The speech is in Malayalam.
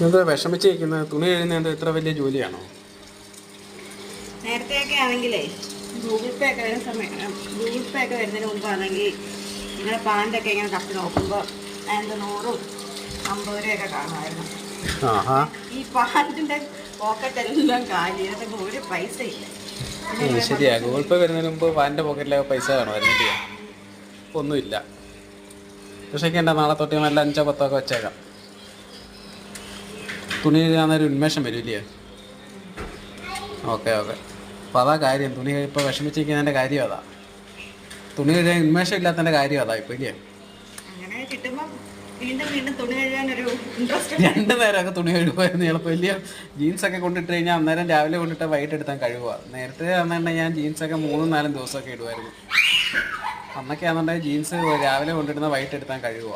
എന്താ വിഷമിച്ചിരിക്കുന്നത്? തുണി കഴിയുന്നത് ഇത്ര വലിയ ജോലിയാണോ? നേരത്തെയൊക്കെ ആണെങ്കിലേ ഗൂഗിൾ പേ ഒക്കെ വരുന്നതിന് മുമ്പാണെങ്കിൽ ഇങ്ങനെ പാൻ്റൊക്കെ ഇങ്ങനെ തപ്പി നോക്കുമ്പോൾ അതിൻ്റെ 100-50 രൂപയൊക്കെ കാണുമായിരുന്നു. ഈ പാൻറ്റിൻ്റെ പോക്കറ്റെല്ലാം കാലി, അതിനൊക്കെ ഒരു പൈസ ഇല്ല. ശരിയാ, ഗൂഗിൾ പേ വരുന്നതിന് മുമ്പ് പാൻ്റെ പോക്കറ്റിലൊക്കെ പൈസ കാണുമായിരുന്നു. ഒന്നുമില്ല. പക്ഷേ എൻ്റെ നാളെ തൊട്ട് നല്ല 5-10 ഒക്കെ വെച്ചേക്കാം. തുണി കഴുകാന്നൊരു ഉന്മേഷം വരില്ലേ? ഓക്കെ. അപ്പോൾ അതാ കാര്യം. തുണി ഇപ്പോൾ വിഷമിച്ചിരിക്കുന്നതിൻ്റെ കാര്യം അതാ. തുണി കഴുകാൻ ഉന്മേഷം ഇല്ലാത്തതിൻ്റെ കാര്യം അതാ ഇപ്പോൾ ഇല്ലേ? അങ്ങനെ കിട്ടുമ്പോൾ വീണ്ടും തുണി കഴുകാനൊരു ഇൻട്രസ്റ്റ്. 2 നേരമൊക്കെ തുണി കഴുകുമായിരുന്നു എളുപ്പം വലിയ. ജീൻസൊക്കെ കൊണ്ടിട്ട് കഴിഞ്ഞാൽ അന്നേരം രാവിലെ കൊണ്ടിട്ട് വൈകിട്ട് എടുത്താൽ കഴുകുക. നേരത്തെ ആണെന്നുണ്ടെങ്കിൽ ഞാൻ ജീൻസൊക്കെ 3-4 ദിവസമൊക്കെ ഇടുമായിരുന്നു. അന്നൊക്കെ ആണെന്നുണ്ടെങ്കിൽ ജീൻസ് രാവിലെ കൊണ്ടിടുന്ന വൈകിട്ട് എടുത്താൽ കഴുകുക.